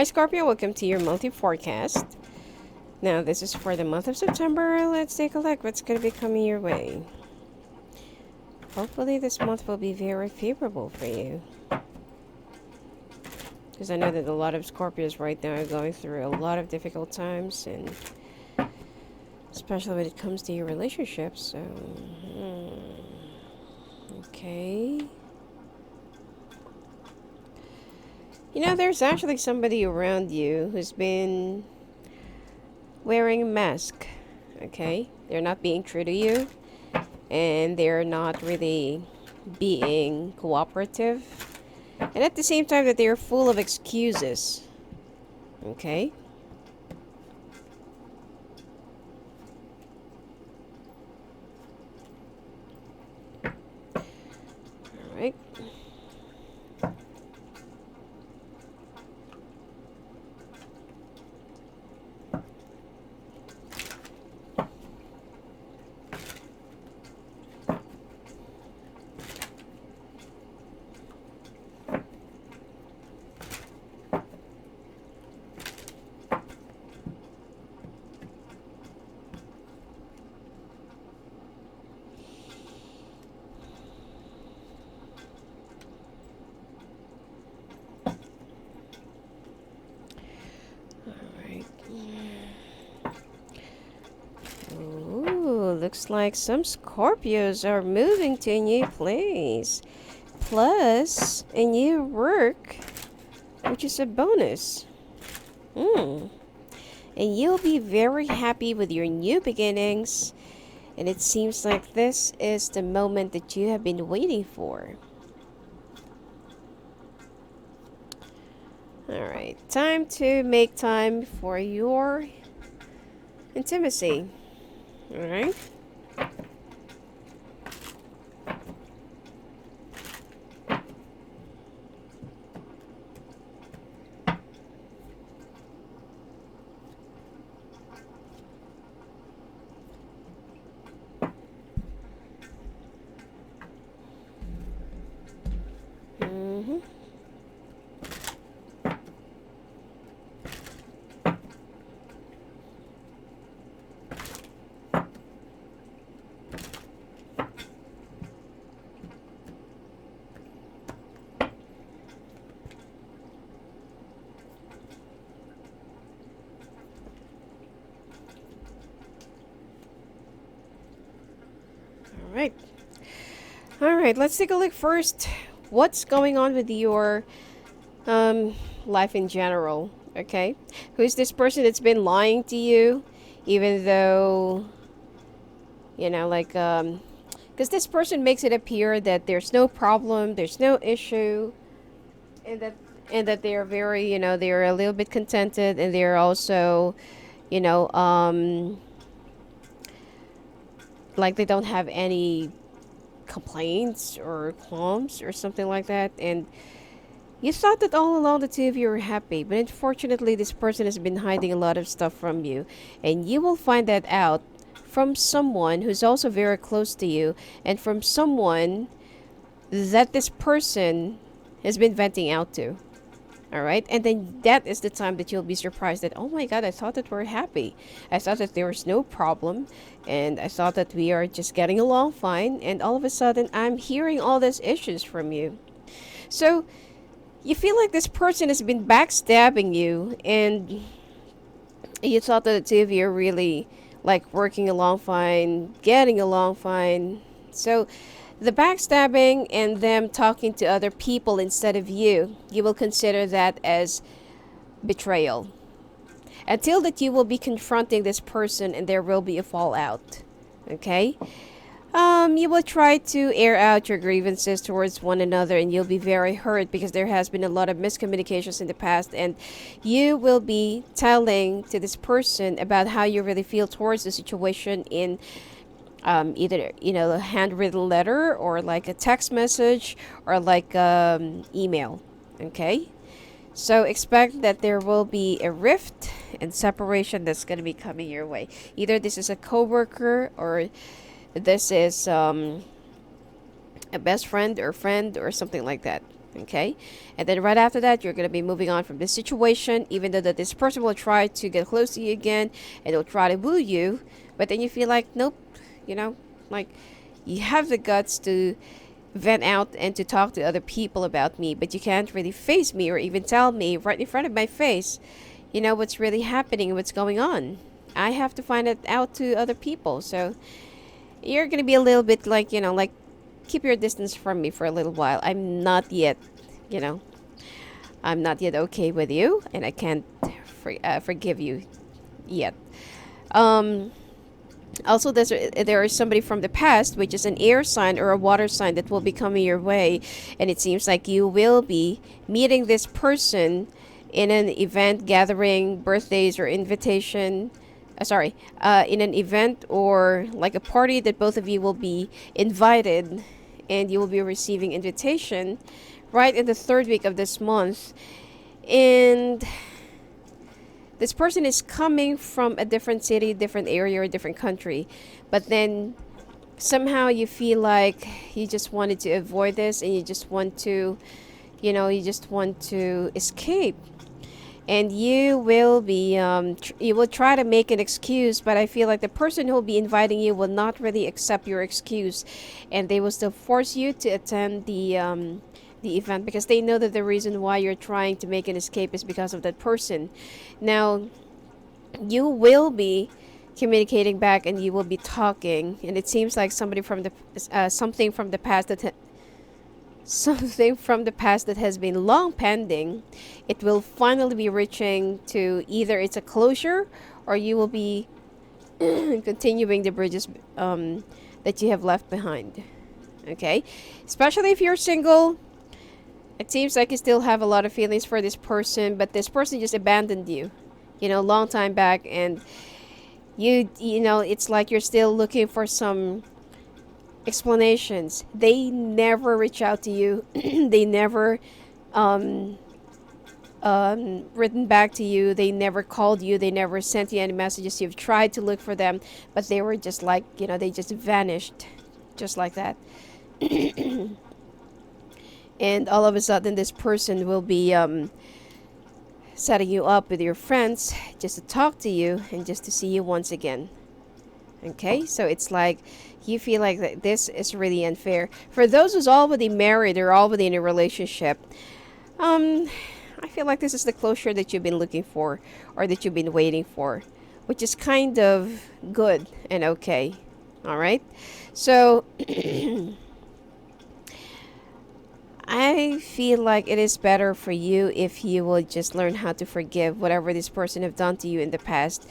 Hi Scorpio, welcome to your monthly forecast. Now this is for the month of September. Let's take a look what's going to be coming your way. Hopefully this month will be very favorable for you. Because I know that a lot of Scorpios right now are going through a lot of difficult times, and especially when it comes to your relationships. So, okay. You know, there's actually somebody around you who's been wearing a mask, okay? They're not being true to you, and they're not really being cooperative. And at the same time that they're full of excuses, okay? All right. Ooh, looks like some Scorpios are moving to a new place. Plus, a new work, which is a bonus. And you'll be very happy with your new beginnings. And it seems like this is the moment that you have been waiting for. Alright, time to make time for your intimacy. Alright? Alright. Alright, let's take a look first. What's going on with your life in general? Okay? Who's this person that's been lying to you? Even though, you know, like, because this person makes it appear that there's no problem, there's no issue, and that they're very, you know, they're a little bit contented, and they're also, you know, like they don't have any complaints or qualms or something like that. And you thought that all along the two of you were happy, but unfortunately this person has been hiding a lot of stuff from you, and you will find that out from someone who's also very close to you, and from someone that this person has been venting out to. All right. And then that is the time that you'll be surprised that, oh my God, I thought that we're happy. I thought that there was no problem. And I thought that we are just getting along fine. And all of a sudden, I'm hearing all these issues from you. So you feel like this person has been backstabbing you. And you thought that the two of you are really like working along fine, getting along fine. So the backstabbing and them talking to other people instead of you, you will consider that as betrayal. Until that you will be confronting this person and there will be a fallout. Okay? You will try to air out your grievances towards one another, and you'll be very hurt because there has been a lot of miscommunications in the past, and you will be telling to this person about how you really feel towards the situation in either, you know, a handwritten letter or like a text message or like email. Okay? So expect that there will be a rift and separation that's going to be coming your way. Either this is a coworker, or this is a best friend or something like that. Okay, and then right after that, you're going to be moving on from this situation, even though that this person will try to get close to you again and they'll try to woo you, but then you feel like, nope, you know, like you have the guts to vent out and to talk to other people about me, but you can't really face me or even tell me right in front of my face, what's really happening, what's going on. I have to find it out to other people. So you're going to be a little bit like, like keep your distance from me for a little while. You know, I'm not yet okay with you, and I can't forgive you yet. Um, Also, there is somebody from the past, which is an air sign or a water sign, that will be coming your way, and it seems like you will be meeting this person in an event, gathering, birthdays, or invitation. In an event or like a party that both of you will be invited, and you will be receiving invitation right in the third week of this month. And this person is coming from a different city, different area, or different country, but then somehow you feel like you just wanted to avoid this, and you just want to, escape. And you will be, you will try to make an excuse, but I feel like the person who will be inviting you will not really accept your excuse, and they will still force you to attend the event, because they know that the reason why you're trying to make an escape is because of that person. Now, you will be communicating back, and you will be talking, and it seems like somebody from the something from the past something from the past that has been long pending, it will finally be reaching to either it's a closure, or you will be continuing the bridges that you have left behind. Okay, especially if you're single. It seems like you still have a lot of feelings for this person, but this person just abandoned you, long time back, and it's like you're still looking for some explanations. They never reach out to you. They never written back to you. They never called you. They never sent you any messages. You've tried to look for them, but they were just like, they just vanished, just like that. And all of a sudden, this person will be setting you up with your friends just to talk to you and just to see you once again. Okay, so it's like you feel like that this is really unfair. For those who's already married or already in a relationship, I feel like this is the closure that you've been looking for, or that you've been waiting for, which is kind of good and okay. All right, so I feel like it is better for you if you will just learn how to forgive whatever this person have done to you in the past.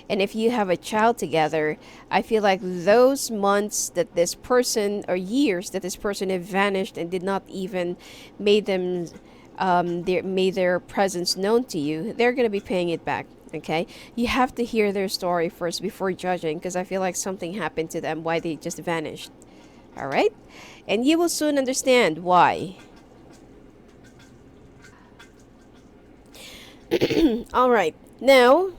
And if you have a child together, I feel like those months that this person, or years that this person have vanished and did not even made them made their presence known to you, they're going to be paying it back. Okay, you have to hear their story first before judging, because I feel like something happened to them, why they just vanished. All right, and you will soon understand why. All right, now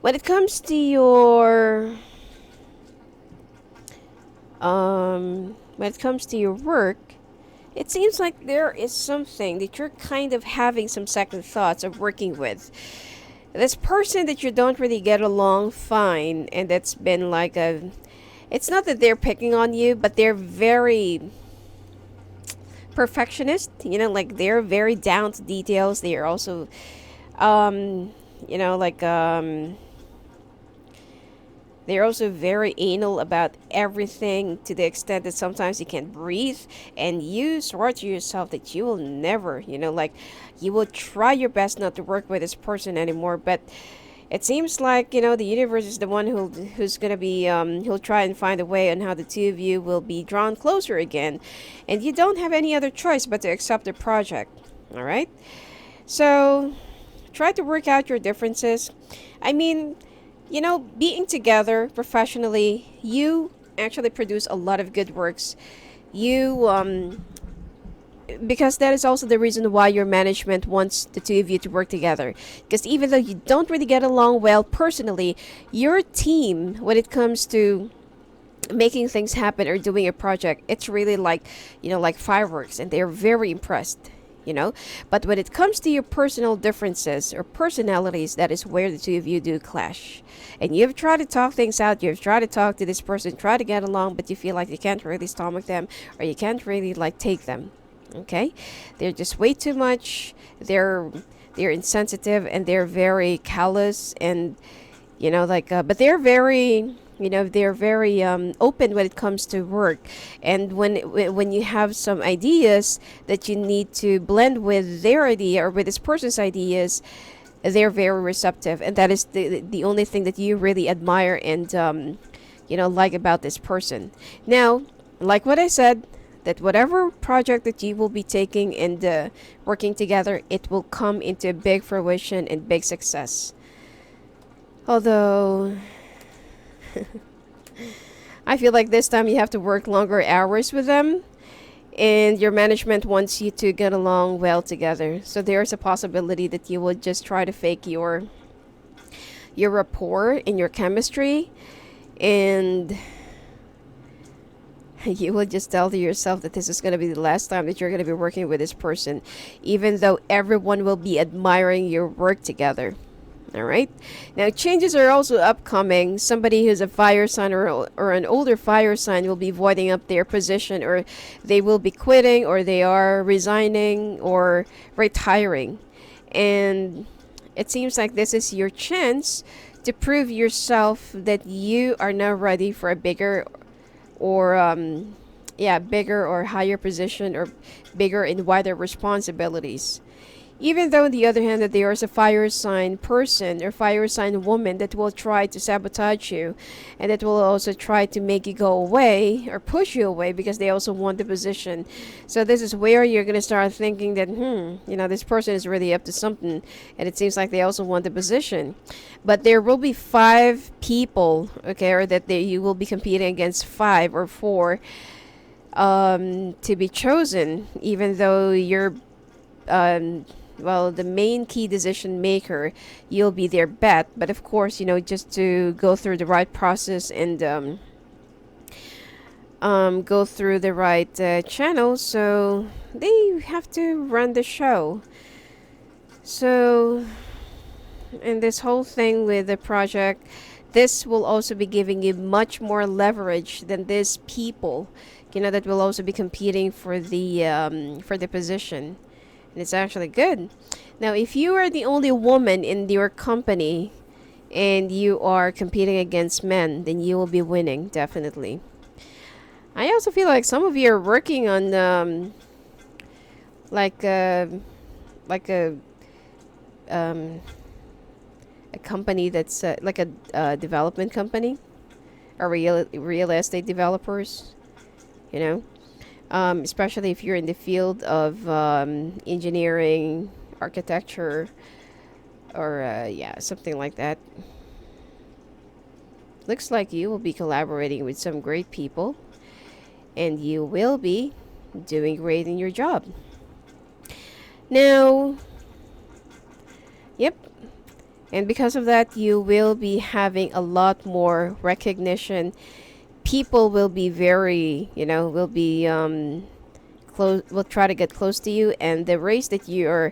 when it comes to your work, it seems like there is something that you're kind of having some second thoughts of working with. This person that you don't really get along fine, and that's been like a, it's not that they're picking on you, but they're very perfectionist, like they're very down to details. They are also they're also very anal about everything, to the extent that sometimes you can't breathe, and you swear to yourself that you will never, you will try your best not to work with this person anymore. But it seems like, the universe is the one who's going to be, he'll try and find a way on how the two of you will be drawn closer again. And you don't have any other choice but to accept the project. All right? So try to work out your differences. I mean, being together professionally, you actually produce a lot of good works. Because that is also the reason why your management wants the two of you to work together. Because even though you don't really get along well personally, your team, when it comes to making things happen or doing a project, it's really like, like fireworks, and they're very impressed. But when it comes to your personal differences or personalities, that is where the two of you do clash. And you've tried to talk things out, you've tried to talk to this person, try to get along, but you feel like you can't really stomach them, or you can't really like take them. Okay, they're just way too much. They're insensitive, and they're very callous, and but they're very open when it comes to work. And when you have some ideas that you need to blend with their idea or with this person's ideas, they're very receptive, and that is the only thing that you really admire and like about this person. Now, like what I said, that whatever project that you will be taking and working together, it will come into big fruition and big success. Although I feel like this time you have to work longer hours with them, and your management wants you to get along well together. So there's a possibility that you will just try to fake your rapport and your chemistry, and you will just tell to yourself that this is going to be the last time that you're going to be working with this person, even though everyone will be admiring your work together. All right. Now, changes are also upcoming. Somebody who's a fire sign or an older fire sign will be voiding up their position, or they will be quitting, or they are resigning or retiring. And it seems like this is your chance to prove yourself that you are now ready for a bigger or bigger or higher position, or bigger and wider responsibilities. Even though, on the other hand, that there is a fire sign person or fire sign woman that will try to sabotage you, and that will also try to make you go away or push you away because they also want the position. So this is where you're going to start thinking that, this person is really up to something, and it seems like they also want the position. But there will be 5 people, okay, or that you will be competing against 5 or 4 to be chosen, even though you're the main key decision maker, you'll be their bet. But of course, just to go through the right process and go through the right channel, so they have to run the show. So, and this whole thing with the project, this will also be giving you much more leverage than these people, that will also be competing for the position. And it's actually good. Now, if you are the only woman in your company and you are competing against men, then you will be winning, definitely. I also feel like some of you are working on like a company that's like a development company, or real estate developers, especially if you're in the field of engineering, architecture, or something like that. Looks like you will be collaborating with some great people, and you will be doing great in your job. Now, yep, and because of that, you will be having a lot more recognition. People will be very, will be close, will try to get close to you, and the raise that you are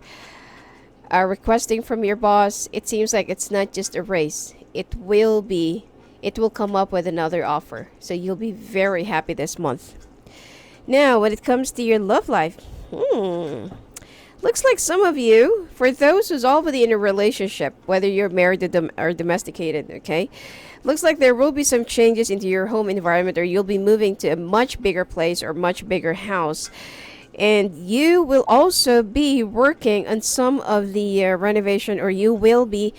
requesting from your boss, it seems like it's not just a raise. It will come up with another offer. So you'll be very happy this month. Now, when it comes to your love life, looks like some of you, for those who's already in a relationship, whether you're married or domesticated, okay, looks like there will be some changes into your home environment, or you'll be moving to a much bigger place or much bigger house. And you will also be working on some of the renovation, or you will be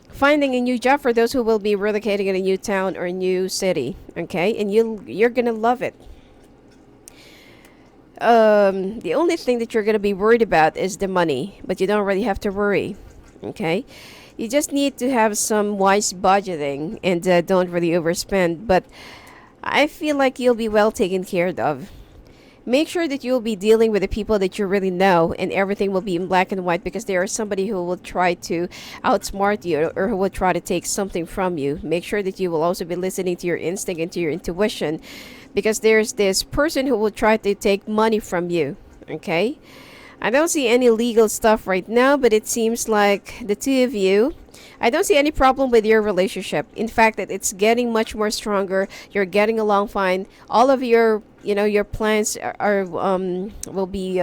finding a new job for those who will be relocating in a new town or a new city, okay? And you're gonna love it. The only thing that you're gonna be worried about is the money, but you don't really have to worry, okay? You just need to have some wise budgeting and don't really overspend. But I feel like you'll be well taken care of. Make sure that you'll be dealing with the people that you really know, and everything will be in black and white, because there is somebody who will try to outsmart you, or who will try to take something from you. Make sure that you will also be listening to your instinct and to your intuition, because there's this person who will try to take money from you. Okay? I don't see any legal stuff right now, but it seems like the two of you, I don't see any problem with your relationship. In fact, that it's getting much more stronger. You're getting along fine. All of your, your plans are will be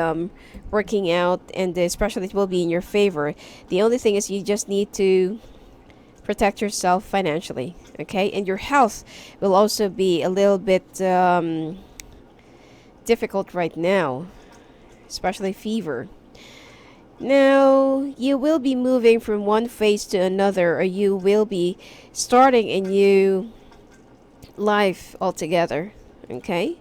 working out, and especially it will be in your favor. The only thing is you just need to protect yourself financially, okay? And your health will also be a little bit difficult right now, especially fever. Now, you will be moving from one phase to another, or you will be starting a new life altogether, okay?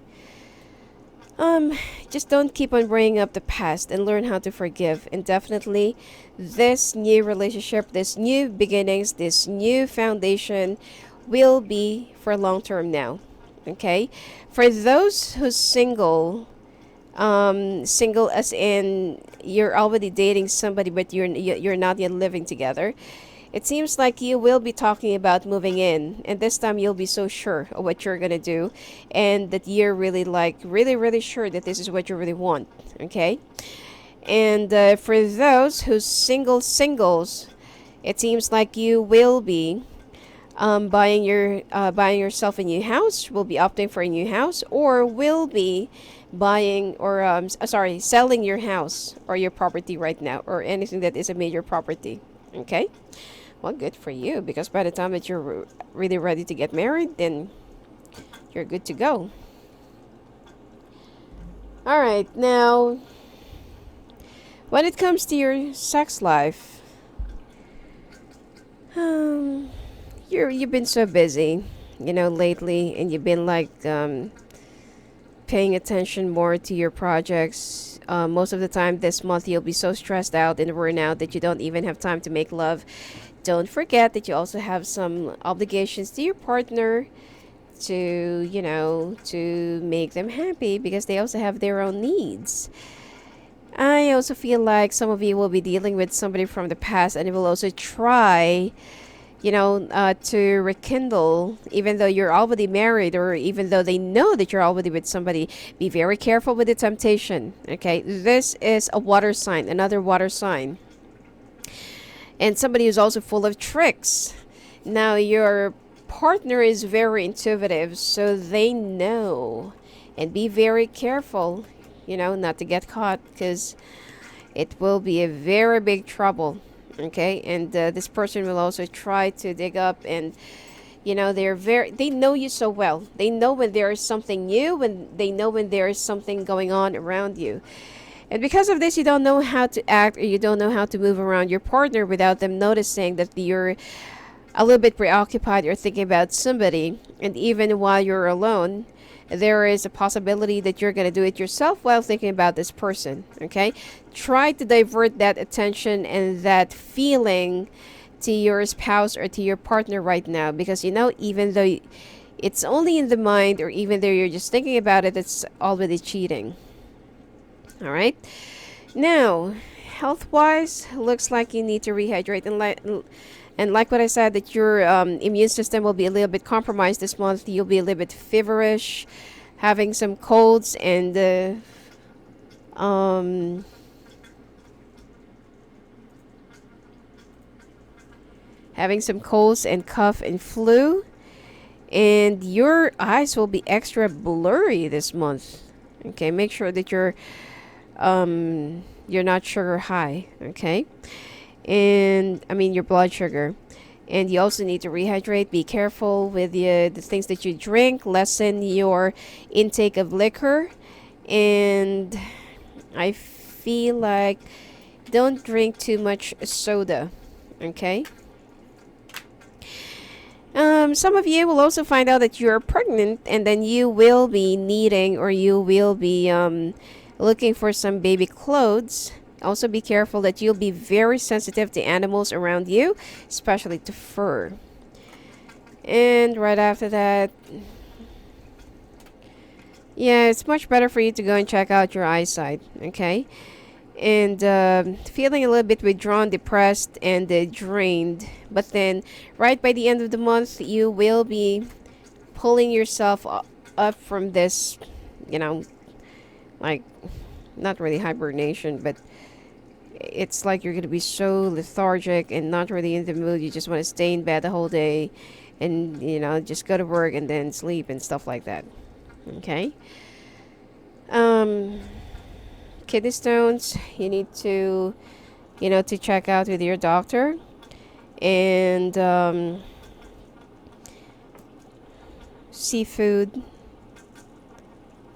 Just don't keep on bringing up the past, and learn how to forgive. And definitely, this new relationship, this new beginnings, this new foundation will be for long term now, okay? For those who's single, single as in you're already dating somebody, but you're not yet living together, it seems like you will be talking about moving in, and this time you'll be so sure of what you're gonna do, and that you're really, like, really sure that this is what you really want, okay? And for those who's singles, it seems like you will be buying yourself a new house, will be opting for a new house, or will be buying, or selling your house or your property right now, or anything that is a major property. Okay, well, good for you, because by the time that you're really ready to get married, then you're good to go. All right, now when it comes to your sex life, you've been so busy, lately, and you've been like paying attention more to your projects. Most of the time this month, you'll be so stressed out and worn out that you don't even have time to make love. Don't forget that you also have some obligations to your partner, to make them happy, because they also have their own needs. I also feel like some of you will be dealing with somebody from the past, and it will also try, to rekindle, even though you're already married, or even though they know that you're already with somebody. Be very careful with the temptation, okay? This is a water sign, another water sign. And somebody who's also full of tricks. Now, your partner is very intuitive, so they know. And be very careful, not to get caught, because it will be a very big trouble. Okay, and this person will also try to dig up, and they know you so well. They know when there is something new, when they know when there is something going on around you. And because of this, you don't know how to act, or you don't know how to move around your partner without them noticing that you're a little bit preoccupied or thinking about somebody. And even while you're alone, there is a possibility that you're going to do it yourself while thinking about this person, okay? Try to divert that attention and that feeling to your spouse or to your partner right now, because even though it's only in the mind, or even though you're just thinking about it, it's already cheating. All right? Now, health-wise, looks like you need to rehydrate, and like what I said, that your immune system will be a little bit compromised this month. You'll be a little bit feverish, having some colds, and having some colds and cough and flu. And your eyes will be extra blurry this month. Okay, make sure that you're not sugar high. Okay. And I mean your blood sugar. And you also need to rehydrate. Be careful with the things that you drink. Lessen your intake of liquor. And I feel like don't drink too much soda. Okay? Some of you will also find out that you're pregnant, and then you will be needing, or you will be looking for some baby clothes. Also be careful that you'll be very sensitive to animals around you, especially to fur. And right after that, Yeah, it's much better for you to go and check out your eyesight, okay? And feeling a little bit withdrawn, depressed, and drained. But then, right by the end of the month, you will be pulling yourself up from this, you know, like, not really hibernation, but it's like you're going to be so lethargic and not really in the mood. You just want to stay in bed the whole day and, just go to work and then sleep and stuff like that. Okay? Um, Kidney stones, you need to check out with your doctor. And seafood.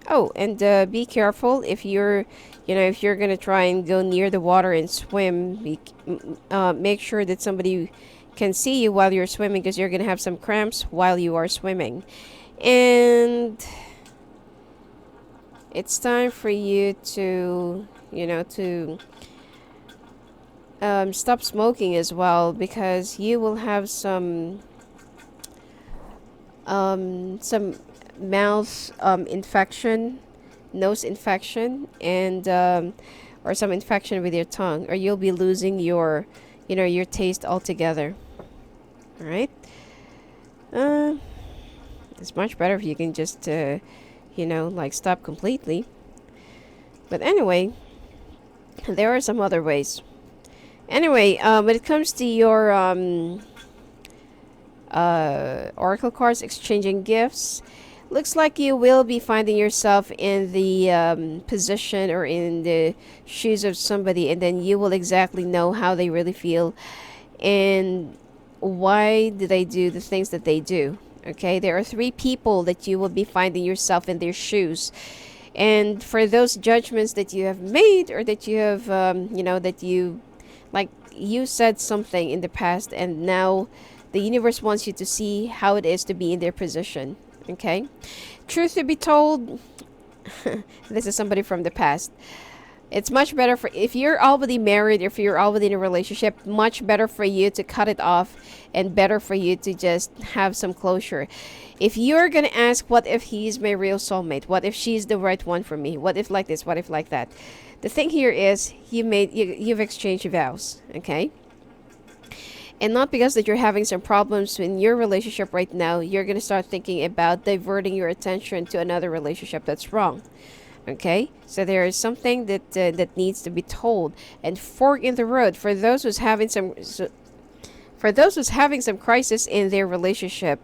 Oh, and be careful if you're gonna try and go near the water and swim. Make sure that somebody can see you while you're swimming, because you're gonna have some cramps while you are swimming. And it's time for you to stop smoking as well, because you will have some mouth infection, nose infection, and or some infection with your tongue, or you'll be losing your taste altogether. All right. Uh, it's much better if you can just like stop completely. But anyway, there are some other ways. Anyway, when it comes to your oracle cards, exchanging gifts, looks like you will be finding yourself in the position or in the shoes of somebody, and then you will exactly know how they really feel and why do they do the things that they do. Okay, there are three people that you will be finding yourself in their shoes, and for those judgments that you have made, or that you have that you, like, you said something in the past, and now the universe wants you to see how it is to be in their position. Okay, truth to be told, this is somebody from the past. It's much better for, if you're already married, if you're already in a relationship, much better for you to cut it off, and better for you to just have some closure. If you're gonna ask, what if he's my real soulmate, what if she's the right one for me, what if like this, what if like that, the thing here is you've exchanged vows. Okay, and not because that you're having some problems in your relationship right now, you're going to start thinking about diverting your attention to another relationship. That's wrong. Okay, so there is something that needs to be told, and fork in the road for those who's having some crisis in their relationship.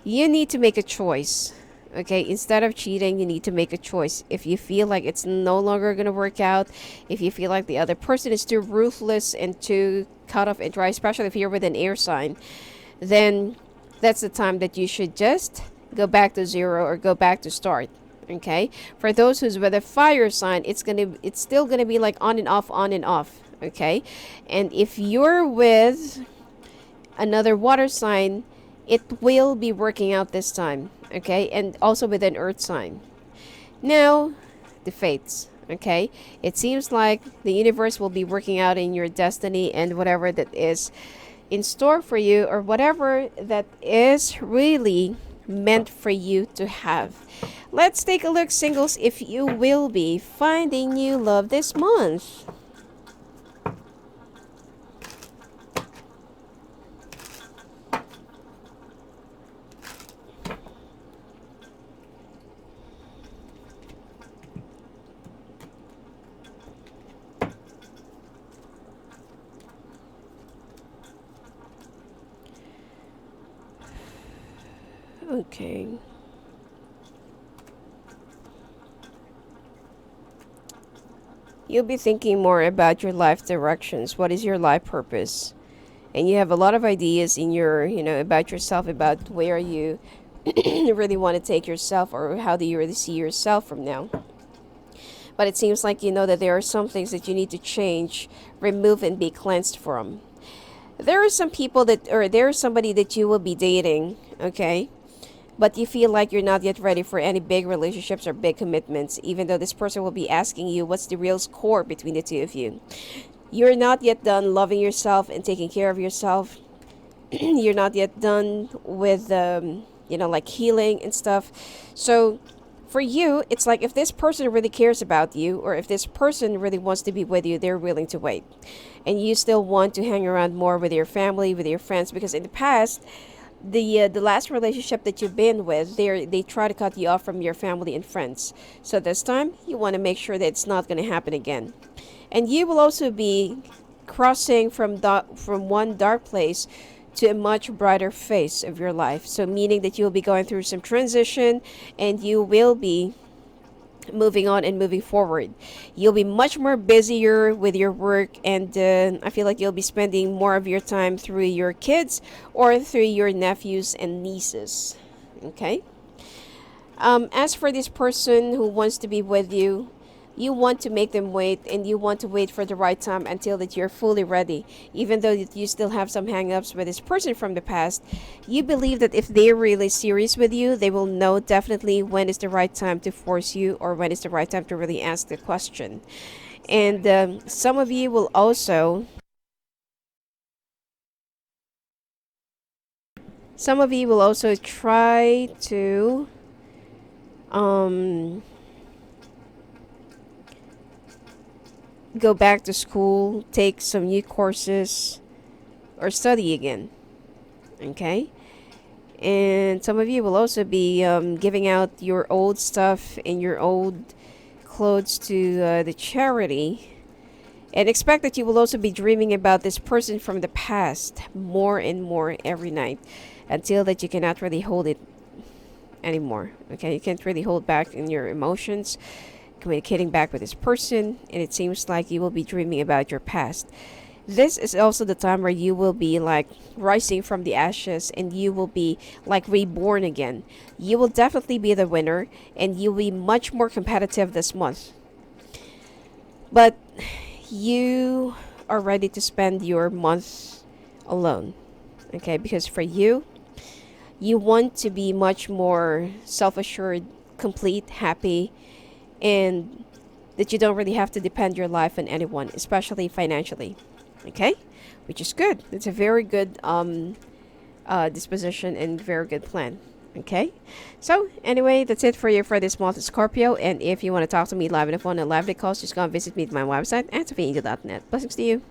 You need to make a choice. Okay, instead of cheating, you need to make a choice. If you feel like it's no longer going to work out, if you feel like the other person is too ruthless and too cut off and dry, especially if you're with an air sign, then that's the time that you should just go back to zero or go back to start. Okay, for those who's with a fire sign, it's still gonna be like on and off, on and off. Okay, and if you're with another water sign, it will be working out this time. Okay, and also with an earth sign. Now, the fates. Okay, it seems like the universe will be working out in your destiny, and whatever that is in store for you, or whatever that is really meant for you to have. Let's take a look, singles, if you will be finding new love this month. Okay. You'll be thinking more about your life directions. What is your life purpose? And you have a lot of ideas in your, about yourself, about where you really want to take yourself, or how do you really see yourself from now. But it seems like you know that there are some things that you need to change, remove, and be cleansed from. There are some people that, or there is somebody that you will be dating, okay? But you feel like you're not yet ready for any big relationships or big commitments, even though this person will be asking you what's the real score between the two of you. You're not yet done loving yourself and taking care of yourself. You're not yet done with, like healing and stuff. So, For you, it's like if this person really cares about you, or if this person really wants to be with you, they're willing to wait. And you still want to hang around more with your family, with your friends, because in the past, the last relationship that you've been with, they try to cut you off from your family and friends. So this time, you want to make sure that it's not going to happen again. And you will also be crossing from one dark place to a much brighter phase of your life. So meaning that you'll be going through some transition, and you will be moving on and moving forward. You'll be much more busier with your work, and I feel like you'll be spending more of your time through your kids or through your nephews and nieces. Okay? As for this person who wants to be with you, you want to make them wait, and you want to wait for the right time until that you're fully ready. Even though that you still have some hang-ups with this person from the past, you believe that if they're really serious with you, they will know definitely when is the right time to force you, or when is the right time to really ask the question. And some of you will also try to um go back to school, take some new courses, or study again. Okay? And some of you will also be giving out your old stuff and your old clothes to the charity. And expect that you will also be dreaming about this person from the past more and more every night, until that you cannot really hold it anymore. Okay? You can't really hold back in your emotions, communicating back with this person, and it seems like you will be dreaming about your past. This is also the time where you will be like rising from the ashes, and you will be like reborn again. You will definitely be the winner, and you'll be much more competitive this month. But you are ready to spend your month alone. Okay, because for you, you want to be much more self-assured, complete, happy, and that you don't really have to depend your life on anyone, especially financially. Okay, which is good. It's a very good disposition and very good plan. Okay, so anyway, that's it for you for this month, Scorpio. And if you want to talk to me live on the phone and live the calls, just go and visit me at my website at sophiaangel.net. Blessings to you.